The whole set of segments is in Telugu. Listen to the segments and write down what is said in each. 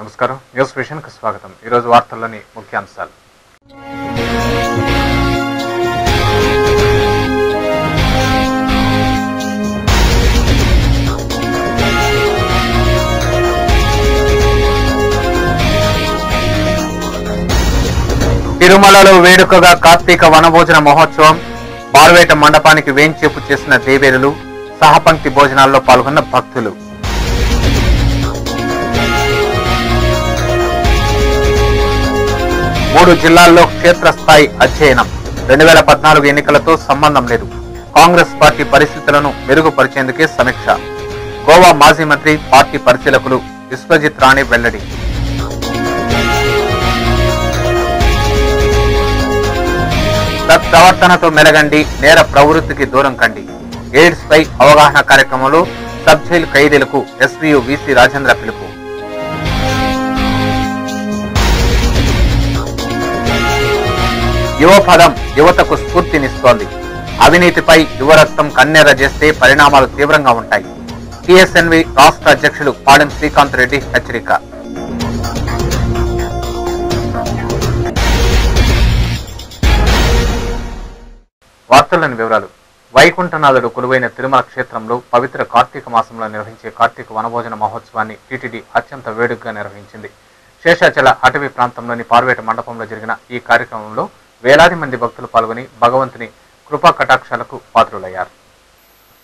నమస్కారం న్యూస్ విషన్ కు స్వాగతం। ఈ రోజు వార్తల్లోని ముఖ్యాంశాలు। తిరుమలలో వేడుకగా కార్తీక వనభోజన మహోత్సవం। బార్వేట మండపానికి వేంచేపు చేసిన దేవేరులు, సహపంక్తి భోజనాల్లో పాల్గొన్న భక్తులు। మూడు జిల్లాల్లో క్షేత్రస్థాయి అధ్యయనం। 2014 ఎన్నికలతో సంబంధం లేదు। కాంగ్రెస్ పార్టీ పరిస్థితులను మెరుగుపరిచేందుకే సమీక్ష। గోవా మాజీ మంత్రి పార్టీ పరిశీలకులు విశ్వజిత్ రాణి వెల్లడి। సత్ప్రవర్తనతో మెలగండి, నేర ప్రవృత్తికి దూరం కండి। ఎయిడ్స్ పై అవగాహన కార్యక్రమంలో సబ్ జైలు ఖైదీలకు ఎస్వీయు వీసీ రాజేంద్ర పిలుపు। యువపదం యువతకు స్ఫూర్తినిస్తోంది। అవినీతిపై యువరక్తం కన్నెర చేస్తే పరిణామాలు తీవ్రంగా ఉంటాయి। టీఎస్ఎన్వి రాష్ట్ర అధ్యక్షులు పాడెం శ్రీకాంత్ రెడ్డి హెచ్చరిక। వార్తల్లోని వివరాలు। వైకుంఠనాథుడు కొలువైన తిరుమల క్షేత్రంలో పవిత్ర కార్తీక మాసంలో నిర్వహించే కార్తీక వనభోజన మహోత్సవాన్ని టీటీడీ అత్యంత వేడుకగా నిర్వహించింది। శేషాచల అటవీ ప్రాంతంలోని పార్వేట మండపంలో జరిగిన ఈ కార్యక్రమంలో వేలాది మంది భక్తులు పాల్గొని భగవంతుని కృపా కటాక్షాలకు పాత్రులయ్యారు।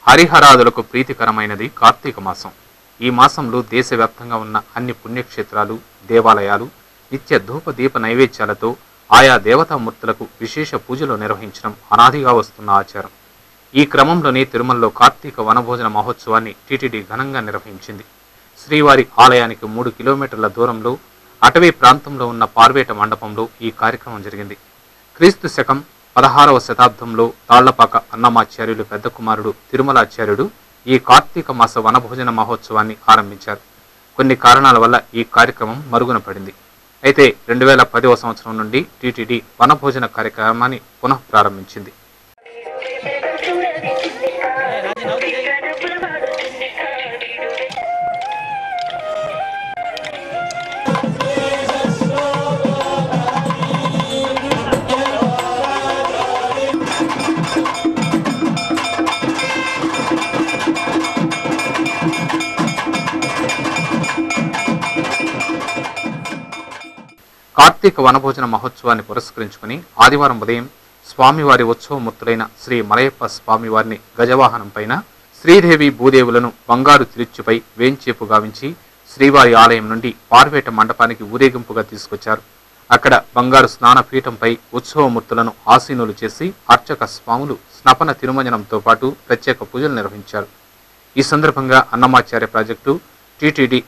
హరిహరాదులకు ప్రీతికరమైనది కార్తీక మాసం। ఈ మాసంలో దేశవ్యాప్తంగా ఉన్న అన్ని పుణ్యక్షేత్రాలు, దేవాలయాలు నిత్య ధూప దీప నైవేద్యాలతో ఆయా దేవతామూర్తులకు విశేష పూజలు నిర్వహించడం అనాదిగా వస్తున్న ఆచారం। ఈ క్రమంలోనే తిరుమలలో కార్తీక వనభోజన మహోత్సవాన్ని టీటీడీ ఘనంగా నిర్వహించింది। శ్రీవారి ఆలయానికి 3 కిలోమీటర్ల దూరంలో అటవీ ప్రాంతంలో ఉన్న పార్వేట మండపంలో ఈ కార్యక్రమం జరిగింది। క్రీస్తు శకం 16వ శతాబ్దంలో తాళ్లపాక అన్నమాచార్యులు పెద్ద కుమారుడు తిరుమలాచార్యుడు ఈ కార్తీక మాస వనభోజన మహోత్సవాన్ని ఆరంభించారు। కొన్ని కారణాల వల్ల ఈ కార్యక్రమం మరుగున పడింది। అయితే 2010వ సంవత్సరం నుండి టీటీడీ వనభోజన కార్యక్రమాన్ని పునః ప్రారంభించింది। కార్తీక వనభోజన మహోత్సవాన్ని పురస్కరించుకుని ఆదివారం ఉదయం స్వామివారి ఉత్సవమూర్తులైన శ్రీ మలయప్ప స్వామివారిని గజవాహనం పైన, శ్రీదేవి భూదేవులను బంగారు తిరుచుపై వేంచేపు గావించి శ్రీవారి ఆలయం నుండి పార్వేట మండపానికి ఊరేగింపుగా తీసుకొచ్చారు। అక్కడ బంగారు స్నాన పీఠంపై ఉత్సవమూర్తులను ఆసీనులు చేసి అర్చక స్వాములు స్నపన తిరుమంజనంతో పాటు ప్రత్యేక పూజలు నిర్వహించారు। ఈ సందర్భంగా అన్నమాచార్య ప్రాజెక్టు, టీటీడీ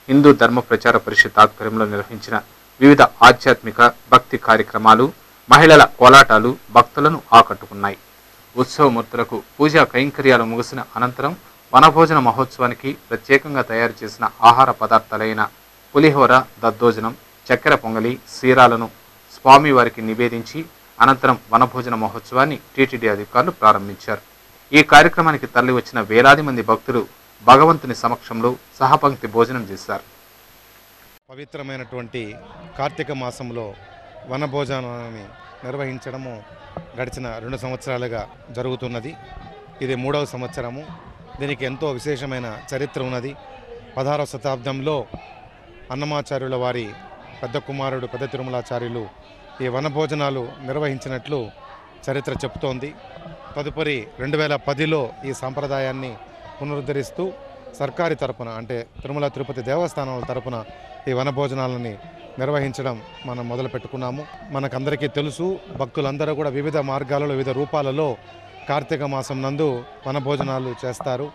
హిందూ ధర్మ ప్రచార పరిషత్ ఆధ్వర్యంలో నిర్వహించిన వివిధ ఆధ్యాత్మిక భక్తి కార్యక్రమాలు, మహిళల కోలాటాలు భక్తులను ఆకట్టుకున్నాయి। ఉత్సవమూర్తులకు పూజా కైంకర్యాలు ముగిసిన అనంతరం వనభోజన మహోత్సవానికి ప్రత్యేకంగా తయారు చేసిన ఆహార పదార్థాలైన పులిహోర, దద్దోజనం, చక్కెర పొంగలి, సీరాలను స్వామివారికి నివేదించి అనంతరం వనభోజన మహోత్సవాన్ని టీటీడీ అధికారులు ప్రారంభించారు। ఈ కార్యక్రమానికి తరలివచ్చిన వేలాది మంది భక్తులు భగవంతుని సమక్షంలో సహపంక్తి భోజనం చేశారు। పవిత్రమైనటువంటి కార్తీక మాసంలో వనభోజనాన్ని నిర్వహించడము గడిచిన 2 సంవత్సరాలుగా జరుగుతున్నది। ఇది 3వ సంవత్సరము। దీనికి ఎంతో విశేషమైన చరిత్ర ఉన్నది। 16వ శతాబ్దంలో అన్నమాచార్యుల వారి పెద్ద కుమారుడు పెద్ద తిరుమలాచార్యులు ఈ వనభోజనాలు నిర్వహించినట్లు చరిత్ర చెబుతోంది। తదుపరి 2010లో ఈ సాంప్రదాయాన్ని పునరుద్ధరిస్తూ సర్కారీ తరపున, అంటే తిరుమల తిరుపతి దేవస్థానాల తరపున ఈ వనభోజనాలని నిర్వహించడం మనం మొదలు పెట్టుకున్నాము। మనకందరికీ తెలుసు, భక్తులందరూ కూడా వివిధ మార్గాలలో, వివిధ రూపాలలో కార్తీక మాసం నందు వనభోజనాలు చేస్తారు।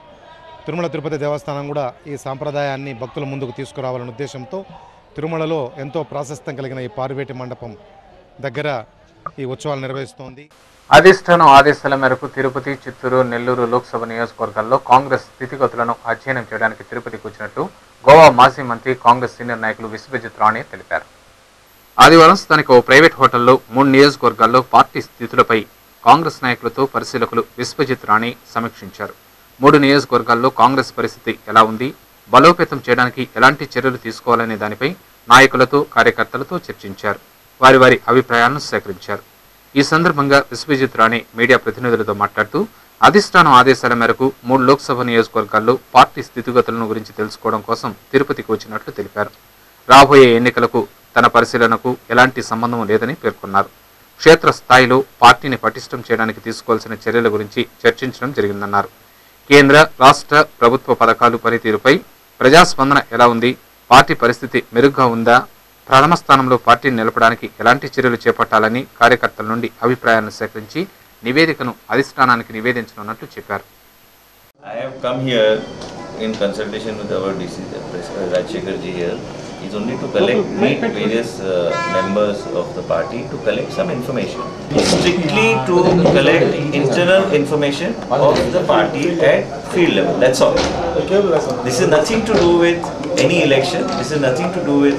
తిరుమల తిరుపతి దేవస్థానం కూడా ఈ సాంప్రదాయాన్ని భక్తుల ముందుకు తీసుకురావాలనే ఉద్దేశంతో తిరుమలలో ఎంతో ప్రాశస్త్యం కలిగిన ఈ పార్వేటి మండపం దగ్గర ఈ ఉత్సవాలు నిర్వహిస్తోంది। అధిష్టానం ఆదేశాల మేరకు తిరుపతి, చిత్తూరు, నెల్లూరు లోక్సభ నియోజకవర్గాల్లో కాంగ్రెస్ స్థితిగతులను అధ్యయనం చేయడానికి తిరుపతికి వచ్చినట్టు గోవా మాజీ మంత్రి, కాంగ్రెస్ సీనియర్ నాయకులు విశ్వజిత్ రాణి తెలిపారు। ఆదివారం స్థానిక ఓ ప్రైవేట్ హోటల్లో 3 నియోజకవర్గాల్లో పార్టీ స్థితులపై కాంగ్రెస్ నాయకులతో పరిశీలకులు విశ్వజిత్ రాణి సమీక్షించారు। 3 నియోజకవర్గాల్లో కాంగ్రెస్ పరిస్థితి ఎలా ఉంది, బలోపేతం చేయడానికి ఎలాంటి చర్యలు తీసుకోవాలనే దానిపై నాయకులతో కార్యకర్తలతో చర్చించారు. వారి అభిప్రాయాలను సేకరించారు. ఈ సందర్భంగా విశ్వజిత్ రాణే మీడియా ప్రతినిధులతో మాట్లాడుతూ అధిష్టానం ఆదేశాల మేరకు 3 లోక్సభ నియోజకవర్గాల్లో పార్టీ స్థితిగతులను గురించి తెలుసుకోవడం కోసం తిరుపతికి వచ్చినట్లు తెలిపారు. రాబోయే ఎన్నికలకు తన పరిశీలనకు ఎలాంటి సంబంధం లేదని పేర్కొన్నారు. క్షేత్రస్థాయిలో పార్టీని పటిష్టం చేయడానికి తీసుకోవాల్సిన చర్యల గురించి చర్చించడం జరిగిందన్నారు. కేంద్ర రాష్ట్ర ప్రభుత్వ పథకాలు పనితీరుపై ప్రజాస్పందన ఎలా ఉంది, పార్టీ పరిస్థితి మెరుగ్గా ఉందా, ప్రథమ స్థానంలో పార్టీని నిలపడానికి ఎలాంటి చర్యలు చేపట్టాలని కార్యకర్తల నుండి అభిప్రాయాలను సేకరించి నివేదికను అధిష్టానానికి నివేదించనున్నట్లు చెప్పారు. I have come here in consultation with our DC, Rajshekhar ji here. Is only to meet various members of the party to collect some information. Strictly to collect internal information of the party at field level. That's all. This is nothing to do with any election. This is nothing to do with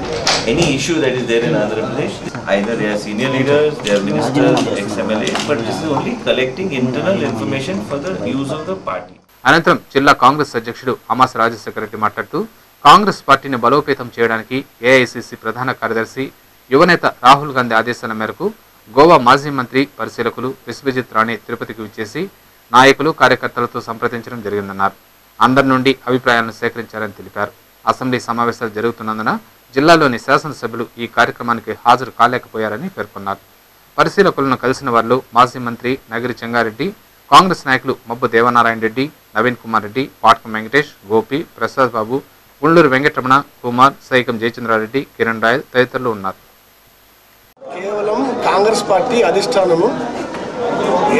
any issue that is there in Andhra Pradesh. Either they are senior leaders, they are ministers, ex-MLAs, but this is only collecting internal information for the use of the party. అనంతరం జిల్లా కాంగ్రెస్ అధ్యక్షుడు అమాస రాజశేఖర రెడ్డి మాట్లాడుతూ కాంగ్రెస్ పార్టీని బలోపేతం చేయడానికి ఏఐసిసి ప్రధాన కార్యదర్శి యువనేత రాహుల్ గాంధీ ఆదేశాల మేరకు గోవా మాజీ మంత్రి పరిశీలకులు విశ్వజిత్ రాణే తిరుపతికి విచ్చేసి నాయకులు కార్యకర్తలతో సంప్రదించడం జరిగిందన్నారు. అందరి నుండి అభిప్రాయాలను సేకరించారని తెలిపారు. అసెంబ్లీ సమావేశాలు జరుగుతున్నందున జిల్లాలోని శాసనసభ్యులు ఈ కార్యక్రమానికి హాజరు కాలేకపోయారని పేర్కొన్నారు. పరిశీలకులను కలిసిన వారిలో మాజీ మంత్రి నగిరి చెంగారెడ్డి, కాంగ్రెస్ నాయకులు మబ్బు దేవనారాయణ రెడ్డి, నవీన్ కుమార్ రెడ్డి, పాట్కం వెంకటేష్, గోపి, ప్రసాద్ బాబు, గుండూరు వెంకటరమణ, కుమార్, సైకం జయచంద్రారెడ్డి, కిరణ్ రాయల్ తదితరులు ఉన్నారు. కేవలం కాంగ్రెస్ పార్టీ అధిష్టానము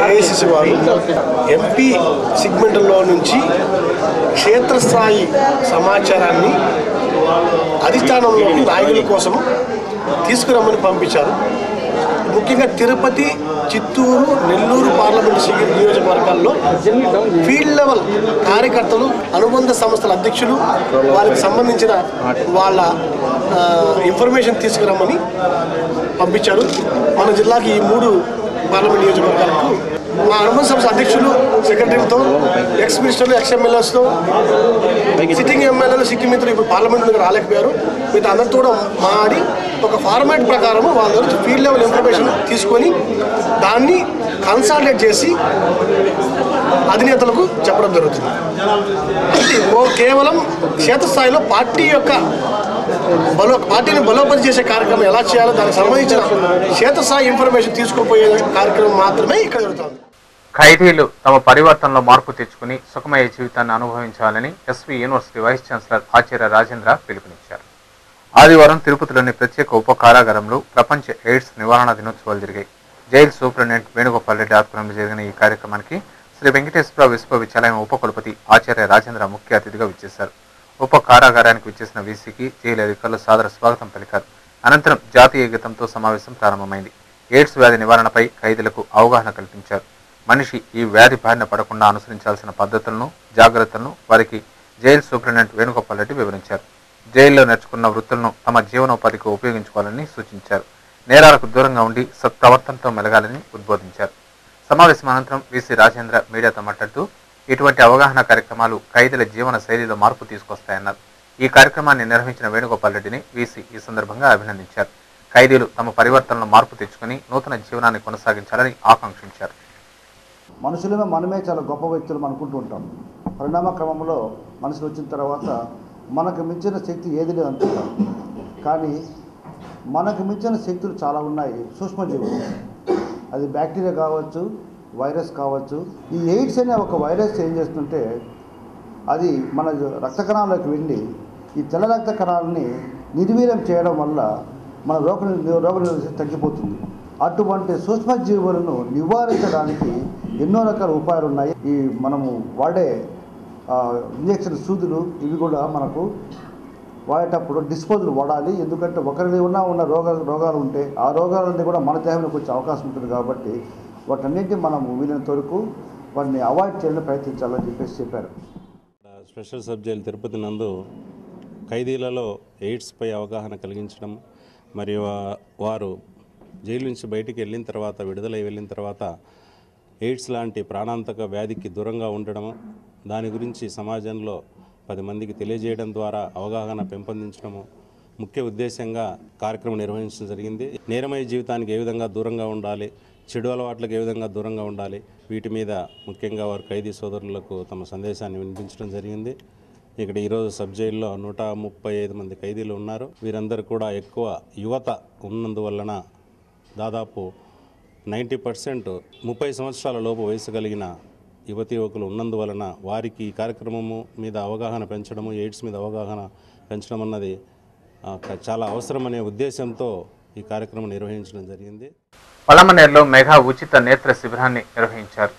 ఏఐసిసి వారు ఎంపీ సెగ్మెంట్లో నుంచి క్షేత్రస్థాయి సమాచారాన్ని అధిష్టానంలోని నాయకుల కోసం తీసుకురమ్మని పంపించారు. ముఖ్యంగా తిరుపతి, చిత్తూరు, నెల్లూరు పార్లమెంటు నియోజకవర్గాల్లో ఫీల్డ్ లెవెల్ కార్యకర్తలు, అనుబంధ సంస్థల అధ్యక్షులు, వారికి సంబంధించిన వాళ్ళ ఇన్ఫర్మేషన్ తీసుకురమ్మని పంపించారు. మన జిల్లాకి ఈ 3 పార్లమెంట్ నియోజకవర్గాలకు మా అనుబంధ సంస్థ అధ్యక్షులు, సెక్రటరీలతో, ఎక్స్ మినిస్టర్లు, ఎక్స్ఎమ్మెల్యేస్తో, సిట్టింగ్ ఎమ్మెల్యేలు, సిట్టింగ్ మిత్రులు ఇప్పుడు పార్లమెంట్ దగ్గర రాలేకపోయారు. వీటి అందరితో కూడా మాడి ఒక ఫార్మాట్ ప్రకారం వాళ్ళ దగ్గర ఫీల్డ్ లెవెల్ ఇన్ఫర్మేషన్ తీసుకొని దాన్ని కన్సాలిడేట్ చేసి అధినేతలకు చెప్పడం జరుగుతుంది. కేవలం క్షేత్రస్థాయిలో పార్టీని బలోపేతం చేసే కార్యక్రమం ఎలా చేయాలో దానికి సంబంధించిన క్షేత్రస్థాయి ఇన్ఫర్మేషన్ తీసుకుపోయే కార్యక్రమం మాత్రమే ఇక్కడ జరుగుతుంది. ఖైదీలు తమ పరివర్తనలో మార్పు తెచ్చుకుని సుఖమయ జీవితాన్ని అనుభవించాలని ఎస్వి యూనివర్సిటీ వైస్ ఛాన్సలర్ ఆచార్య రాజేంద్ర పిలుపునిచ్చారు. ఆదివారం తిరుపతిలోని ప్రత్యేక ఉప కారాగారంలో ప్రపంచ ఎయిడ్స్ నివారణ దినోత్సవాలు జరిగాయి. జైలు సూపరింటెండెంట్ వేణుగోపాల్ రెడ్డి ఆధ్వర్యంలో జరిగిన ఈ కార్యక్రమానికి శ్రీ వెంకటేశ్వర విశ్వవిద్యాలయం ఉపకులపతి ఆచార్య రాజేంద్ర ముఖ్య అతిథిగా విచ్చేశారు. ఉప కారాగారానికి విచ్చేసిన వీసీకి జైలు అధికారులు సాదర స్వాగతం పలికారు. అనంతరం జాతీయ గీతంతో సమావేశం ప్రారంభమైంది. ఎయిడ్స్ వ్యాధి నివారణపై ఖైదీలకు అవగాహన కల్పించారు. మనిషి ఈ వ్యాధి బారిన పడకుండా అనుసరించాల్సిన పద్ధతులను, జాగ్రత్తలను వారికి జైలు సూపరింటెండెంట్ వేణుగోపాల్ రెడ్డి వివరించారు. జైల్లో నేర్చుకున్న వృత్తులను తమ జీవనోపాధికి ఉపయోగించుకోవాలని సూచించారు. నేరాలకు దూరంగా ఉండి సత్ప్రవర్తనతో మెలగాలని ఉద్బోధించారు. సమావేశం అనంతరం వీసీ రాజేంద్ర మీడియాతో మాట్లాడుతూ ఇటువంటి అవగాహన కార్యక్రమాలు ఖైదీల జీవన శైలిలో మార్పు తీసుకొస్తాయన్నారు. ఈ కార్యక్రమాన్ని నిర్వహించిన వేణుగోపాల్ రెడ్డిని వీసీ ఈ సందర్భంగా అభినందించారు. ఖైదీలు తమ పరివర్తనలో మార్పు తెచ్చుకుని నూతన జీవనాన్ని కొనసాగించాలని ఆకాంక్షించారు. మనుషులమే మనమే చాలా గొప్ప వ్యక్తులు అనుకుంటూ ఉంటాం. పరిణామ క్రమంలో మనుషులు వచ్చిన తర్వాత మనకు మించిన శక్తి ఏది లేదు అనుకుంటాం. కానీ మనకు మించిన శక్తులు చాలా ఉన్నాయి. సూక్ష్మజీవులు, అది బ్యాక్టీరియా కావచ్చు, వైరస్ కావచ్చు. ఈ ఎయిడ్స్ అనే ఒక వైరస్ ఏం చేస్తుంటే అది మన రక్త కణాల్లోకి వెళ్ళి ఈ తెల్ల రక్త కణాలని నిర్వీర్యం చేయడం వల్ల మన రోగనిరోధక తగ్గిపోతుంది. అటువంటి సూక్ష్మజీవులను నివారించడానికి ఎన్నో రకాల ఉపాయాలు ఉన్నాయి. ఈ మనము వాడే ఇంజెక్షన్ సూదులు ఇవి కూడా మనకు వాడేటప్పుడు డిస్పోజల్ వాడాలి. ఎందుకంటే ఒకరిని ఉన్న రోగాలు ఉంటే ఆ రోగాలన్నీ కూడా మన దేహంలోకి వచ్చే అవకాశం ఉంటుంది. కాబట్టి వాటన్నింటినీ మనము వీలైనంత వరకు వాటిని అవాయిడ్ చేయడానికి ప్రయత్నించాలని చెప్పారు. స్పెషల్ సబ్ జైలు తిరుపతి నందు ఖైదీలలో ఎయిడ్స్పై అవగాహన కలిగించడం, మరియు వారు జైలు నుంచి బయటికి వెళ్ళిన తర్వాత, విడుదలై వెళ్ళిన తర్వాత ఎయిడ్స్ లాంటి ప్రాణాంతక వ్యాధికి దూరంగా ఉండడం, దాని గురించి సమాజంలో 10 మందికి తెలియజేయడం ద్వారా అవగాహన పెంపొందించడము ముఖ్య ఉద్దేశంగా కార్యక్రమం నిర్వహించడం జరిగింది. నేరమయ జీవితానికి ఏ విధంగా దూరంగా ఉండాలి, చెడు అలవాట్లకు ఏ విధంగా దూరంగా ఉండాలి, వీటి మీద ముఖ్యంగా వారు ఖైదీ సోదరులకు తమ సందేశాన్ని వినిపించడం జరిగింది. ఇక్కడ ఈరోజు సబ్ జైల్లో 135 మంది ఖైదీలు ఉన్నారు. వీరందరూ కూడా ఎక్కువ యువత ఉన్నందువలన దాదాపు 90% 30 సంవత్సరాల లోపు వయసు కలిగిన యువతీ యువకులు ఉన్నందువలన వారికి ఈ కార్యక్రమము మీద అవగాహన పెంచడము, ఎయిడ్స్ మీద అవగాహన పెంచడం అన్నది చాలా అవసరమనే ఉద్దేశంతో ఈ కార్యక్రమం నిర్వహించడం జరిగింది. పలమనేరులో మెగా ఉచిత నేత్ర శిబిరాన్ని నిర్వహించారు.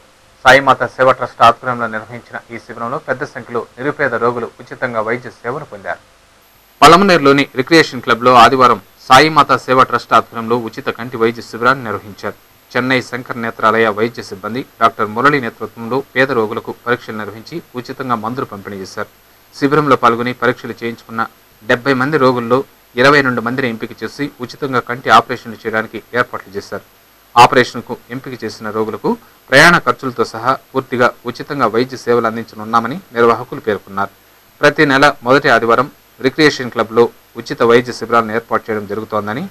సాయిమాత సేవ ట్రస్ట్ ఆధ్వర్యంలో నిర్వహించిన ఈ శిబిరంలో పెద్ద సంఖ్యలో నిరుపేద రోగులు ఉచితంగా వైద్య సేవలు పొందారు. పలమనేరులోని రిక్రియేషన్ క్లబ్లో ఆదివారం సాయిమాత సేవ ట్రస్ట్ ఆధ్వర్యంలో ఉచిత కంటి వైద్య శిబిరాన్ని నిర్వహించారు. చెన్నై శంకర్ నేత్రాలయ వైద్య సిబ్బంది డాక్టర్ మురళి నేతృత్వంలో పేద రోగులకు పరీక్షలు నిర్వహించి ఉచితంగా మందులు పంపిణీ చేశారు. శిబిరంలో పాల్గొని పరీక్షలు చేయించుకున్న 70 మంది రోగుల్లో 22 మందిని ఎంపిక చేసి ఉచితంగా కంటి ఆపరేషన్లు చేయడానికి ఏర్పాట్లు చేశారు. ఆపరేషన్కు ఎంపిక చేసిన రోగులకు ప్రయాణ ఖర్చులతో సహా పూర్తిగా ఉచితంగా వైద్య సేవలు అందించనున్నామని నిర్వాహకులు పేర్కొన్నారు. ప్రతి నెల మొదటి ఆదివారం రిక్రియేషన్ క్లబ్లో ఉచిత వైద్య శిబిరాలను ఏర్పాటు చేయడం జరుగుతోందని,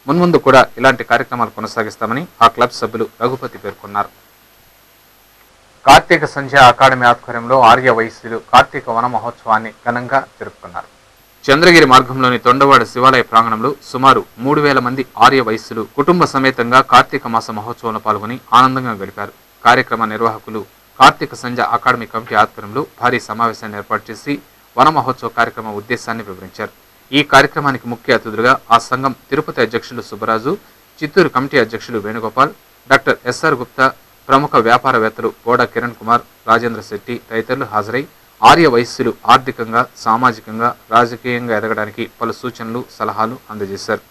మున్ముందు కూడా ఇలాంటి కార్యక్రమాలు కొనసాగిస్తామని ఆ క్లబ్ సభ్యులు రఘుపతి పేర్కొన్నారు. కార్తీక సంధ్య అకాడమీ ఆధ్వర్యంలో ఆర్య వైశ్యులు కార్తీక వన మహోత్సవాన్ని ఘనంగా జరుపుకున్నారు. చంద్రగిరి మార్గంలోని తొండవాడ శివాలయ ప్రాంగణంలో సుమారు 3000 మంది ఆర్య వైశ్యులు కుటుంబ సమేతంగా కార్తీక మాస మహోత్సవంలో పాల్గొని ఆనందంగా గడిపారు. కార్యక్రమ నిర్వాహకులు కార్తీక సంధ్య అకాడమీ కమిటీ ఆధ్వర్యంలో భారీ సమావేశాన్ని ఏర్పాటు చేసి వన మహోత్సవ కార్యక్రమ ఉద్దేశాన్ని వివరించారు. ఈ కార్యక్రమానికి ముఖ్య అతిథులుగా ఆ సంఘం తిరుపతి అధ్యక్షులు సుబ్బరాజు, చిత్తూరు కమిటీ అధ్యక్షులు వేణుగోపాల్, డాక్టర్ ఎస్ఆర్ గుప్తా, ప్రముఖ వ్యాపారవేత్తలు బోడా కిరణ్ కుమార్, రాజేంద్ర శెట్టి తదితరులు హాజరై ఆర్య వైశ్యులు ఆర్థికంగా, సామాజికంగా, రాజకీయంగా ఎదగడానికి పలు సూచనలు, సలహాలు అందజేశారు.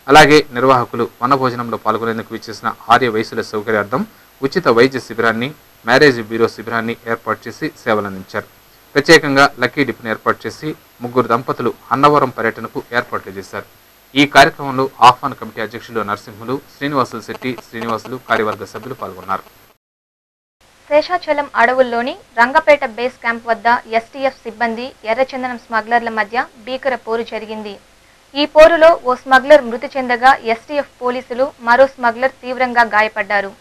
అలాగే నిర్వాహకులు వనభోజనంలో పాల్గొనేందుకు విచ్చేసిన ఆర్య వైశ్యుల సౌకర్యార్థం ఉచిత వైద్య శిబిరాన్ని, మ్యారేజ్ బ్యూరో శిబిరాన్ని ఏర్పాటు చేసి సేవలందించారు. ప్రత్యేకంగా లక్కీ డిప్ను ఏర్పాటు చేసి 3 దంపతులు అన్నవరం పర్యటనకు ఏర్పాట్లు చేశారు. ఈ కార్యక్రమంలో ఆహ్వాన కమిటీ అధ్యక్షులు నరసింహులు, శ్రీనివాసులు శెట్టి, శ్రీనివాసులు, కార్యవర్గ సభ్యులు పాల్గొన్నారు. శేషాచలం అడవుల్లోని రంగపేట బేస్ క్యాంప్ వద్ద ఎస్టీఎఫ్ సిబ్బంది ఎర్రచందనం స్మగ్లర్ల మధ్య భీకర పోరు జరిగింది. ఈ పోరులో ఓ స్మగ్లర్ మృతి చెందగా ఎస్టీఎఫ్ పోలీసులు మరో స్మగ్లర్ తీవ్రంగా గాయపడ్డారు.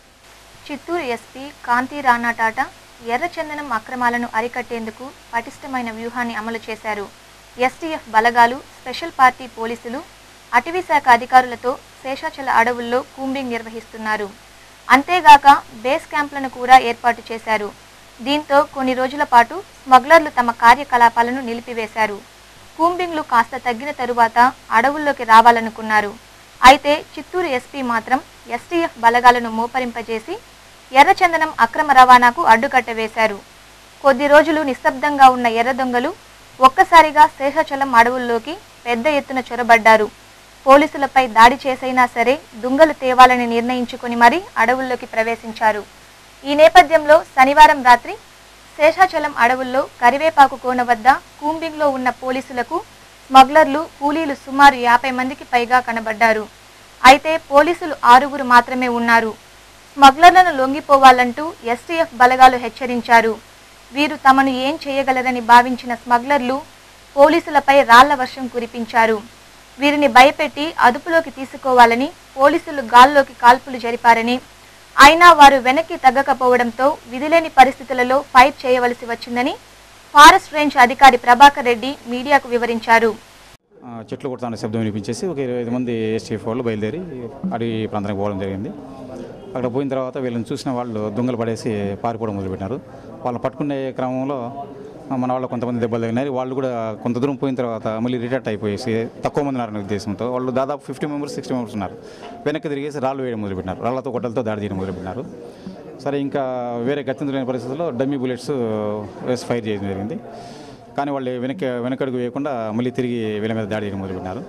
చిత్తూరు ఎస్పీ కాంతి రాణా టాటా ఎర్రచందనం అక్రమాలను అరికట్టేందుకు పటిష్టమైన వ్యూహాన్ని అమలు చేశారు. ఎస్టీఎఫ్ బలగాలు, స్పెషల్ పార్టీ పోలీసులు, అటవీ శాఖ అధికారులతో శేషాచల అడవుల్లో కూంబింగ్ నిర్వహిస్తున్నారు. అంతేగాక బేస్ క్యాంపులను కూడా ఏర్పాటు చేశారు. దీంతో కొన్ని రోజుల పాటు స్మగ్లర్లు తమ కార్యకలాపాలను నిలిపివేశారు. కూంబింగ్లు కాస్త తగ్గిన తరువాత అడవుల్లోకి రావాలనుకున్నారు. అయితే చిత్తూరు ఎస్పీ మాత్రం ఎస్టీఎఫ్ బలగాలను మోపరింపజేసి ఎర్రచందనం అక్రమ రవాణాకు అడ్డుకట్ట వేశారు. కొద్ది రోజులు నిశ్శబ్దంగా ఉన్న ఎర్ర దొంగలు ఒక్కసారిగా శేషాచలం అడవుల్లోకి పెద్ద ఎత్తున చొరబడ్డారు. పోలీసులపై దాడి చేసైనా సరే దుంగలు తేవాలని నిర్ణయించుకుని మరీ అడవుల్లోకి ప్రవేశించారు. ఈ నేపథ్యంలో శనివారం రాత్రి శేషాచలం అడవుల్లో కరివేపాకు కోన వద్ద కూంబింగ్లో ఉన్న పోలీసులకు స్మగ్లర్లు, కూలీలు సుమారు 50 మందికి పైగా కనబడ్డారు. అయితే పోలీసులు 6 మాత్రమే ఉన్నారు. స్మగ్లర్లను లొంగిపోవాలంటూ ఎస్టీఎఫ్ బలగాలు హెచ్చరించారు. వీరు తమను ఏం చేయగలరని భావించిన స్మగ్లర్లు పోలీసులపై రాళ్ల వర్షం కురిపించారు. వీరిని భయపెట్టి అదుపులోకి తీసుకోవాలని పోలీసులు గాల్లోకి కాల్పులు జరిపారని, అయినా వారు వెనక్కి తగ్గకపోవడంతో విధిలేని పరిస్థితులలో ఫైట్ చేయవలసి వచ్చిందని ఫారెస్ట్ రేంజ్ అధికారి ప్రభాకర్ రెడ్డి మీడియాకు వివరించారు. చెట్లు కొడుతున్న శబ్దం వినిపించేసి ఒక 25 మంది ఎస్టీఎఫ్ వాళ్ళు బయలుదేరి అడవి ప్రాంతానికి పోవడం జరిగింది. అక్కడ పోయిన తర్వాత వీళ్ళని చూసిన వాళ్ళు దొంగలు పడేసి పారిపోవడం మొదలుపెట్టినారు. వాళ్ళని పట్టుకునే క్రమంలో మన వాళ్ళు కొంతమంది దెబ్బలు తగినారు. వాళ్ళు కూడా కొంత దూరం పోయిన తర్వాత మళ్ళీ రిటర్ట్ అయిపోయేసి తక్కువ మంది ఉన్నారనే ఉద్దేశంతో వాళ్ళు దాదాపు 50 మెంబర్స్ 60 మెంబర్స్ ఉన్నారు. వెనక్కి తిరిగేసి రాళ్ళు వేయడం మొదలుపెట్టినారు. రాళ్లతో గొడ్డలతో దాడి చేయడం మొదలుపెట్టినారు. సరే ఇంకా వేరే గత్యంతరమైన పరిస్థితుల్లో డమ్మీ బుల్లెట్స్ వేసి ఫైర్ చేయడం జరిగింది. కానీ వాళ్ళు వెనకడుగు వేయకుండా మళ్ళీ తిరిగి వీళ్ళ మీద దాడి చేయడం మొదలుపెట్టినారు.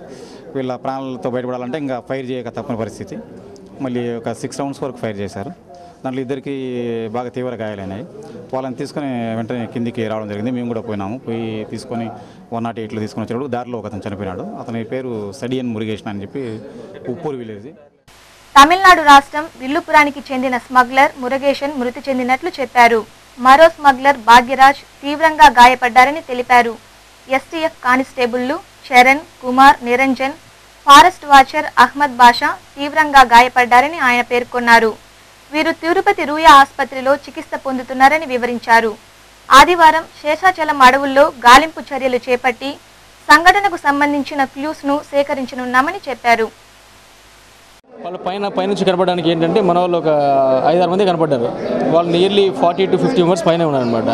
వీళ్ళ ప్రాణాలతో బయటపడాలంటే ఇంకా ఫైర్ చేయక తప్పని పరిస్థితి. మళ్ళీ ఒక 6 రౌండ్స్ వరకు ఫైర్ చేశారు. దాంట్లో ఇద్దరికి బాగా తీవ్ర గాయాలైనాయి. వాళ్ళని తీసుకొని వెంటనే కిందికి రావడం జరిగింది. మేము కూడా పోయినాము. పోయి తీసుకొని 108లో తీసుకొని వచ్చినప్పుడు దారిలో ఒక అతను చనిపోయినాడు. అతని పేరు సడియన్ మురుగేషన్ అని చెప్పి ఉప్పూరు విలేజ్. తమిళనాడు రాష్ట్రం విల్లుపురానికి చెందిన స్మగ్లర్ మురుగేషన్ మృతి చెందినట్లు చెప్పారు. మరో స్మగ్లర్ భాగ్యరాజ్ తీవ్రంగా గాయపడ్డారని తెలిపారు. ఎస్టీఎఫ్ కానిస్టేబుళ్లు చరణ్, కుమార్, నిరంజన్, ఫారెస్ట్ వాచర్ అహ్మద్ బాషా తీవ్రంగా గాయపడ్డారని ఆయన పేర్కొన్నారు. వీరు తిరుపతి రూయా ఆసుపత్రిలో చికిత్స పొందుతున్నారని వివరించారు. ఆదివారం శేషాచలం అడవుల్లో గాలింపు చర్యలు చేపట్టి సంఘటనకు సంబంధించిన క్లూస్ ను సేకరించనున్నామని చెప్పారు. వాళ్ళు పైనుంచి కనపడడానికి ఏంటంటే మన వాళ్ళు ఒక 5-6 మంది కనపడ్డారు. వాళ్ళు నియర్లీ 40 to 50 మెంబర్స్ పైన ఉన్నారనమాట.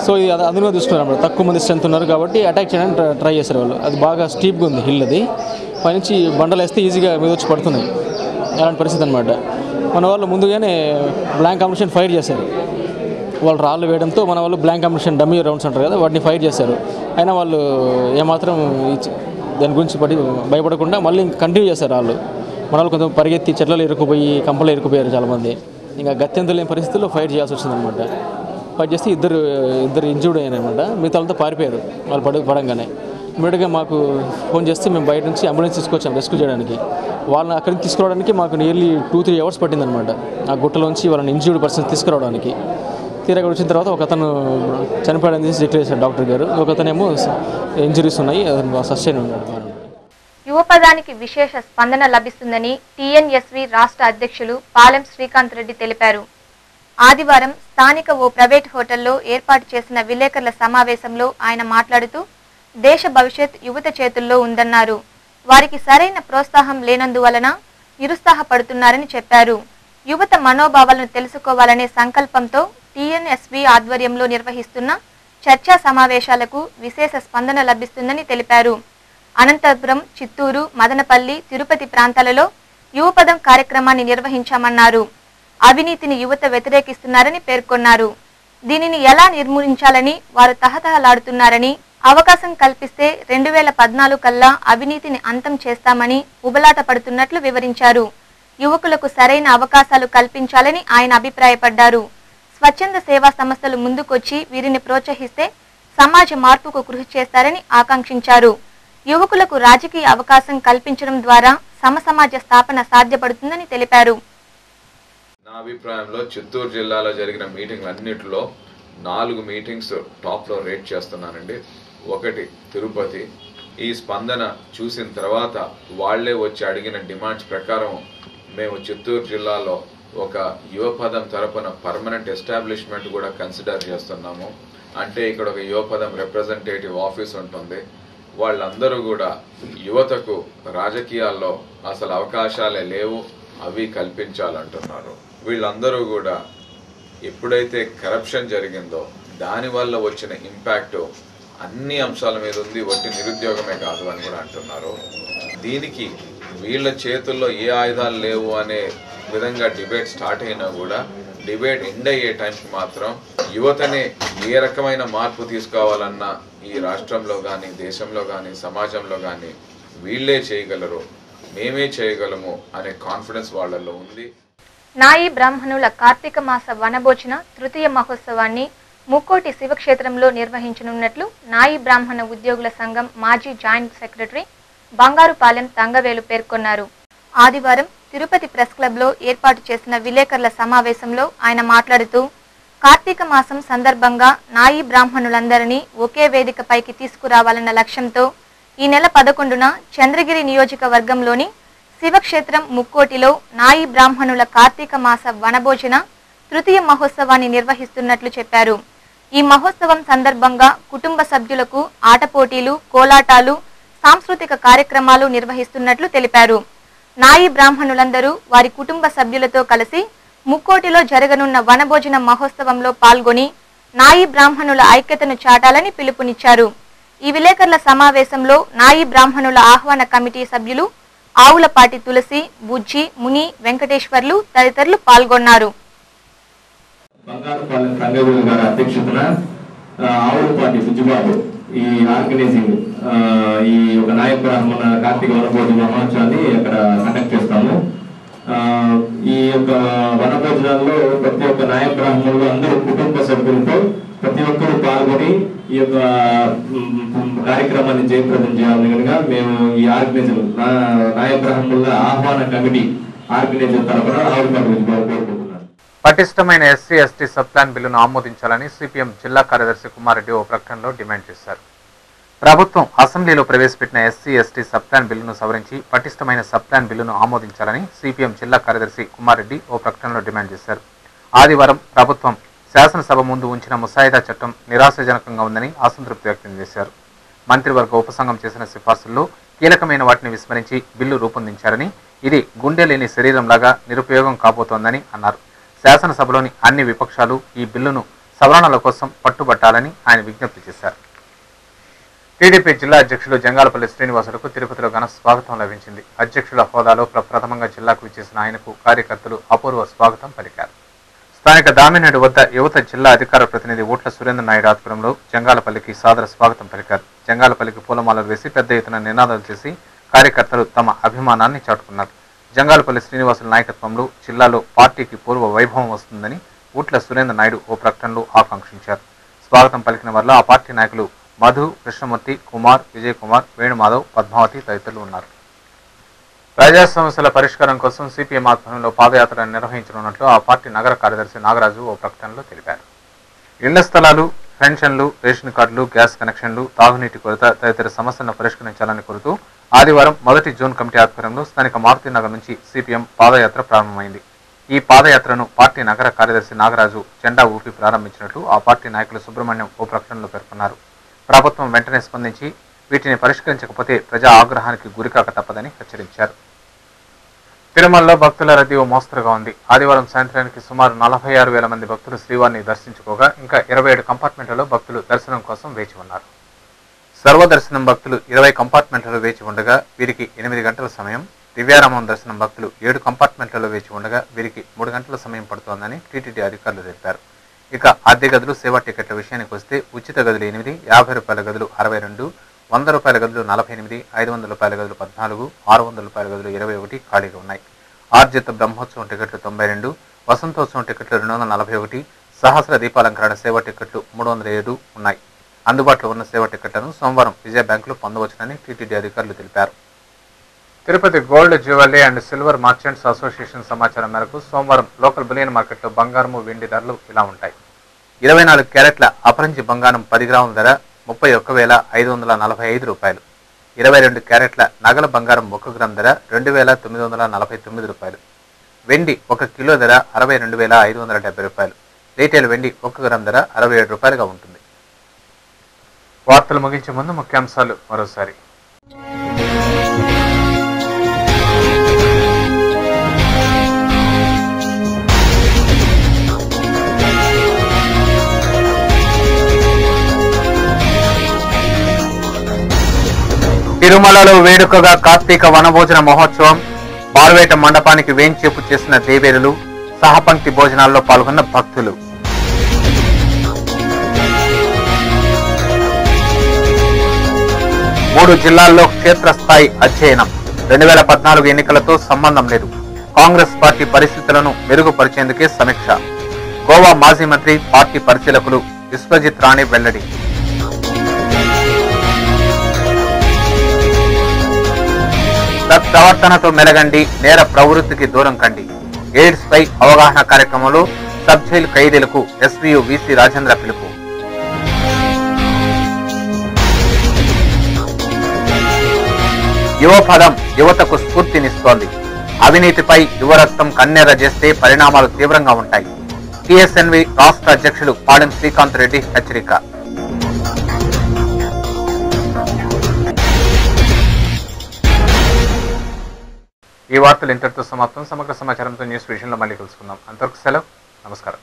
సో ఇది అందులో చూసుకున్నారు అన్నమాట. తక్కువ మంది స్ట్రెంత్ ఉన్నారు కాబట్టి అటాక్ చేయడానికి ట్రై చేశారు వాళ్ళు. అది బాగా స్టీప్గా ఉంది హిల్, అది పైనుంచి బండలు వేస్తే ఈజీగా మీద వచ్చి పడుతున్నాయి. అలాంటి పరిస్థితి అనమాట. మన వాళ్ళు ముందుగానే బ్లాంక్ అమ్యునిషన్ ఫైర్ చేశారు. వాళ్ళు రాళ్ళు వేయడంతో మన వాళ్ళు బ్లాంక్ అమ్యునిషన్ డమ్మీ రౌండ్స్ అంటారు కదా, వాటిని ఫైర్ చేశారు. అయినా వాళ్ళు ఏమాత్రం దాని గురించి భయపడకుండా మళ్ళీ కంటిన్యూ చేశారు. వాళ్ళు మన వాళ్ళు కొంచెం పరిగెత్తి చెట్లలో ఇరుక్కుపోయి కంపలో ఇరుక్కుపోయారు చాలామంది. ఇంకా గత్యంతరం లేని పరిస్థితుల్లో ఫైర్ చేయాల్సి వచ్చిందనమాట. ఫైర్ చేస్తే ఇద్దరు ఇంజూర్డ్ అయ్యారనమాట. మిగతా వాళ్ళతో పారిపోయారు వాళ్ళు పడంగానే. ఇమీడియట్గా మాకు ఫోన్ చేస్తే మేము బయట నుంచి అంబులెన్స్ తీసుకొచ్చాం రెస్క్యూ చేయడానికి. వాళ్ళని అక్కడికి తీసుకురావడానికి మాకు నియర్లీ 2-3 అవర్స్ పట్టిందనమాట. ఆ గుట్టలోంచి వాళ్ళని ఇంజూర్డ్ పర్సన్స్ తీసుకురావడానికి. తీరా వచ్చిన తర్వాత ఒక అతను చనిపోయాడని డిక్లేర్ చేశారు డాక్టర్ గారు. ఒక అతనేమో ఇంజరీస్ ఉన్నాయి, అతను సస్టైన్ ఉన్నాడు. యువపదానికి విశేష స్పందన లభిస్తుందని టీఎన్ఎస్వి రాష్ట్ర అధ్యక్షులు పాలెం శ్రీకాంత్ రెడ్డి తెలిపారు. ఆదివారం స్థానిక ఓ ప్రైవేట్ హోటల్లో ఏర్పాటు చేసిన విలేకరుల సమావేశంలో ఆయన మాట్లాడుతూ దేశ భవిష్యత్ యువత చేతుల్లో ఉందన్నారు. వారికి సరైన ప్రోత్సాహం లేనందువలన నిరుత్సాహపడుతున్నారని చెప్పారు. యువత మనోభావాలను తెలుసుకోవాలనే సంకల్పంతో టీఎన్ఎస్వి ఆధ్వర్యంలో నిర్వహిస్తున్న చర్చా సమావేశాలకు విశేష స్పందన లభిస్తుందని తెలిపారు. అనంతపురం, చిత్తూరు, మదనపల్లి, తిరుపతి ప్రాంతాలలో యువపదం కార్యక్రమాన్ని నిర్వహించామన్నారు. అవినీతిని యువత వ్యతిరేకిస్తున్నారని పేర్కొన్నారు. దీనిని ఎలా నిర్మూలించాలని వారు తహతహలాడుతున్నారని, అవకాశం కల్పిస్తే 2014 కల్లా అవినీతిని అంతం చేస్తామని ఉబలాట పడుతున్నట్లు వివరించారు. యువకులకు సరైన అవకాశాలు కల్పించాలని ఆయన అభిప్రాయపడ్డారు. స్వచ్ఛంద సేవా సంస్థలు ముందుకొచ్చి వీరిని ప్రోత్సహిస్తే సమాజ మార్పుకు కృషి చేస్తారని ఆకాంక్షించారు. యువకులకు రాజకీయ అవకాశం కల్పించడం ద్వారా సమసమాజ స్థాపన సాధ్యపడుతుందని తెలిపారు. నా అభిప్రాయంలో చిత్తూరు జిల్లాలో జరిగిన మీటింగ్లన్నిటిలో 4 మీటింగ్స్ టాప్లో రేట్ చేస్తున్నానండి. ఒకటి తిరుపతి. ఈ స్పందన చూసిన తర్వాత వాళ్లే వచ్చి అడిగిన డిమాండ్స్ ప్రకారం మేము చిత్తూరు జిల్లాలో ఒక యువపదం తరపున పర్మనెంట్ ఎస్టాబ్లిష్మెంట్ కూడా కన్సిడర్ చేస్తున్నాము. అంటే ఇక్కడ ఒక యువపదం రిప్రజెంటేటివ్ ఆఫీస్ ఉంటుంది. వాళ్ళందరూ కూడా యువతకు రాజకీయాల్లో అసలు అవకాశాలే లేవు, అవి కల్పించాలంటున్నారు. వీళ్ళందరూ కూడా ఎప్పుడైతే కరప్షన్ జరిగిందో దానివల్ల వచ్చిన ఇంపాక్ట్ అన్ని అంశాల మీద ఉంది, ఒట్టి నిరుద్యోగమే కాదు అని కూడా అంటున్నారు. దీనికి వీళ్ళ చేతుల్లో ఏ ఆయుధాలు లేవు అనే విధంగా డిబేట్ స్టార్ట్ అయినా కూడా డిబేట్ ఎండ్ అయ్యే టైంకి మాత్రం యువతనే ఏ రకమైన మార్పు తీసుకోవాలన్నా ఈ రాష్ట్రంలో కానీ, దేశంలో కానీ, సమాజంలో కానీ వీళ్ళే చేయగలరు, మేమే చేయగలము అనే కాన్ఫిడెన్స్ వాళ్ళల్లో ఉంది. నాయి బ్రాహ్మణుల కార్తీక మాస వనభోజన తృతీయ మహోత్సవాన్ని ముక్కోటి శివక్షేత్రంలో నిర్వహించనున్నట్లు నాయి బ్రాహ్మణ ఉద్యోగుల సంఘం మాజీ జాయింట్ సెక్రటరీ బంగారుపాలెం తంగవేలు పేర్కొన్నారు. ఆదివారం తిరుపతి ప్రెస్ క్లబ్లో ఏర్పాటు చేసిన విలేకరుల సమావేశంలో ఆయన మాట్లాడుతూ కార్తీక మాసం సందర్భంగా నాయి బ్రాహ్మణులందరినీ ఒకే వేదికపైకి తీసుకురావాలన్న లక్ష్యంతో ఈ నెల 11న చంద్రగిరి నియోజకవర్గంలోని శివక్షేత్రం ముక్కోటిలో నాయి బ్రాహ్మణుల కార్తీక మాస వనభోజన తృతీయ మహోత్సవాన్ని నిర్వహిస్తున్నట్లు చెప్పారు. ఈ మహోత్సవం సందర్భంగా కుటుంబ సభ్యులకు ఆటపోటీలు, కోలాటాలు, సాంస్కృతిక కార్యక్రమాలు నిర్వహిస్తున్నట్లు తెలిపారు. నాయి బ్రాహ్మణులందరూ వారి కుటుంబ సభ్యులతో కలిసి ముక్కోటిలో జరగనున్న వనభోజన మహోత్సవంలో పాల్గొని నాయి బ్రాహ్మణుల ఐక్యతను చాటాలని పిలుపునిచ్చారు. ఈ విలేకరుల సమావేశంలో నాయి బ్రాహ్మణుల ఆహ్వాన కమిటీ సభ్యులు ఆవులపాటి తులసి, బుజ్జి, ముని, వెంకటేశ్వర్లు తదితరులు పాల్గొన్నారు. బంగారుపాలెం తంగవేలు గారి అధ్యక్షతన ఆవులపాటి బుజ్జిబాబు ఈ ఆర్గనైజింగ్ ఈ ఒక నాయ బ్రాహ్మణ కార్తీక వనభోజన మహోత్సవాన్ని అక్కడ కండక్ట్ చేస్తాము. ఈ యొక్క వనభోజనాల్లో ప్రతి ఒక్క నాయ బ్రాహ్మణులు అందరూ కుటుంబ సభ్యులతో ప్రతి ఒక్కరూ పాల్గొని ఈ యొక్క కార్యక్రమాన్ని జయప్రదం చేయాలని కనుక మేము ఈ ఆర్గనైజర్ నాయ బ్రాహ్మణుల ఆహ్వాన కమిటీ ఆర్గనైజర్ తరఫున ఆవులపాటి బుజ్జిబాబు కోరుకుంటున్నాను. పటిష్టమైన SC/ST సబ్ ప్లాన్ బిల్లును ఆమోదించాలని సిపిఎం జిల్లా కార్యదర్శి కుమారెడ్డి ఓ ప్రకటనలో డిమాండ్ చేశారు. ప్రభుత్వం అసెంబ్లీలో ప్రవేశపెట్టిన ఎస్సీ ఎస్టీ సబ్ ప్లాన్ బిల్లును సవరించి పటిష్టమైన సబ్ ప్లాన్ బిల్లును ఆమోదించాలని సిపిఎం జిల్లా కార్యదర్శి కుమార్ రెడ్డి ఓ ప్రకటనలో డిమాండ్ చేశారు. ఆదివారం ప్రభుత్వం శాసనసభ ముందు ఉంచిన ముసాయిదా చట్టం నిరాశాజనకంగా ఉందని అసంతృప్తి వ్యక్తం చేశారు. మంత్రివర్గ ఉపసంఘం చేసిన సిఫార్సుల్లో కీలకమైన వాటిని విస్మరించి బిల్లు రూపొందించారని, ఇది గుండె లేని శరీరంలాగా నిరుపయోగం కాబోతోందని అన్నారు. శాసనసభలోని అన్ని విపక్షాలు ఈ బిల్లును సవరణల కోసం పట్టుబట్టాలని ఆయన విజ్ఞప్తి చేశారు. టీడీపీ జిల్లా అధ్యక్షులు జంగాలపల్లి శ్రీనివాసులకు తిరుపతిలో ఘన స్వాగతం లభించింది. అధ్యక్షుల హోదాలో ప్రప్రథమంగా జిల్లాకు విచ్చేసిన ఆయనకు కార్యకర్తలు అపూర్వ స్వాగతం పలికారు. స్థానిక దామినేడు వద్ద యువత జిల్లా అధికార ప్రతినిధి ఊట్ల సురేంద్ర నాయుడు ఆధ్వర్యంలో జంగాలపల్లికి సాదర స్వాగతం పలికారు. జంగాలపల్లికి పూలమాలలు వేసి పెద్ద ఎత్తున నినాదాలు చేసి కార్యకర్తలు తమ అభిమానాన్ని చాటుకున్నారు. జంగాలపల్లి శ్రీనివాసుల నాయకత్వంలో జిల్లాలో పార్టీకి పూర్వ వైభవం వస్తుందని ఊట్ల సురేంద్ర నాయుడు ఓ ప్రకటనలో ఆకాంక్షించారు. స్వాగతం పలికిన వారిలో ఆ పార్టీ నాయకులు మధు, కృష్ణమూర్తి, కుమార్, విజయ్ కుమార్, వేణుమాధవ్, పద్మావతి తదితరులు ఉన్నారు. ప్రజా సమస్యల పరిష్కారం కోసం సిపిఎం ఆధ్వర్యంలో పాదయాత్ర నిర్వహించనున్నట్లు ఆ పార్టీ నగర కార్యదర్శి నాగరాజు ఓ ప్రకటనలో తెలిపారు. ఇళ్ల స్థలాలు, పెన్షన్లు, రేషన్ కార్డులు, గ్యాస్ కనెక్షన్లు, తాగునీటి కొరత తదితర సమస్యలను పరిష్కరించాలని కోరుతూ ఆదివారం 1 జూన్ కమిటీ ఆధ్వర్యంలో స్థానిక మారుతినగర్ నుంచి సిపిఎం పాదయాత్ర ప్రారంభమైంది. ఈ పాదయాత్రను పార్టీ నగర కార్యదర్శి నాగరాజు జెండా ఊపి ప్రారంభించినట్లు ఆ పార్టీ నాయకులు సుబ్రహ్మణ్యం ఓ ప్రకటనలో పేర్కొన్నారు. ప్రభుత్వం వెంటనే స్పందించి వీటిని పరిష్కరించకపోతే ప్రజా ఆగ్రహానికి గురికాక తప్పదని హెచ్చరించారు. తిరుమలలో భక్తుల రద్దీ ఓ మోస్తరుగా ఉంది. ఆదివారం సాయంత్రానికి సుమారు 46,000 మంది భక్తులు శ్రీవారిని దర్శించుకోగా ఇంకా 27 కంపార్ట్మెంట్లలో భక్తులు దర్శనం కోసం వేచి ఉన్నారు. సర్వదర్శనం భక్తులు 20 కంపార్ట్మెంట్లలో వేచి ఉండగా వీరికి 8 గంటల సమయం, దివ్యారామం దర్శనం భక్తులు 7 కంపార్ట్మెంట్లలో వేచి ఉండగా వీరికి 3 గంటల సమయం పడుతోందని టీటీడీ అధికారులు తెలిపారు. ఇక అద్దె గదులు, సేవా టికెట్ల విషయానికి వస్తే ఉచిత గదులు 8, 50 రూపాయల గదులు 62, 100 రూపాయల గదులు 48, 500 రూపాయల గదులు 14, 600 రూపాయల గదులు 21 ఖాళీగా ఉన్నాయి. ఆర్జిత బ్రహ్మోత్సవం టికెట్లు 92, వసంతోత్సవం టికెట్లు 241, సహస్ర దీపాలంకరణ సేవా టికెట్లు 307 ఉన్నాయి. అందుబాటులో ఉన్న సేవా టికెట్లను సోమవారం విజయ బ్యాంకులో పొందవచ్చునని టీటీడీ అధికారులు తెలిపారు. Tirupati gold jewellery and silver merchants association సమాచారం మేరకు సోమవారం లోకల్ బులియన్ మార్కెట్లో బంగారము, వెండి ధరలు ఇలా ఉంటాయి. 24 క్యారెట్ల అపరంజి బంగారం 10 గ్రాముల ధర 31,545 రూపాయలు. 22 క్యారెట్ల నగల బంగారం 1 గ్రామ్ ధర 2,949 రూపాయలు. వెండి 1 కిలో ధర 62,570 రూపాయలు. రీటైల్ వెండి 1 గ్రామ్ ధర 67 రూపాయలుగా ఉంటుంది. వార్తలు ముగించే ముందు ముఖ్యాంశాలు మరోసారి. తిరుమలలో వేడుకగా కార్తీక వనభోజన మహోత్సవం. బార్వేట మండపానికి వేంచేపు చేసిన దేవేరులు, సహపంక్తి భోజనాల్లో పాల్గొన్న భక్తులు. మూడు జిల్లాల్లో క్షేత్రస్థాయి అధ్యయనం. 2014 ఎన్నికలతో సంబంధం లేదు. కాంగ్రెస్ పార్టీ పరిస్థితులను మెరుగుపరిచేందుకే సమీక్ష. గోవా మాజీ మంత్రి, పార్టీ పరిశీలకులు విశ్వజిత్ రాణి వెల్లడి. సత్ప్రవర్తనతో మెలగండి, నేర ప్రవృత్తికి దూరం కండి. ఎయిడ్స్ పై అవగాహన కార్యక్రమంలో సబ్ జైలు ఖైదీలకు ఎస్వీయు వీసీ రాజేంద్ర పిలుపు. యువపదం యువతకు స్ఫూర్తినిస్తోంది. అవినీతిపై యువరక్తం కన్నెర్ర చేస్తే పరిణామాలు తీవ్రంగా ఉంటాయి. టీఎస్ఎన్వి రాష్ట్ర అధ్యక్షులు పాడెం శ్రీకాంత్ రెడ్డి హెచ్చరిక. ఈ వార్తలు ఇంతటితో సమాప్తం. సమగ్ర సమాచారంతో న్యూస్ విషయంలో మళ్ళీ కలుసుకుందాం. అంతవరకు సెలవు. నమస్కారం.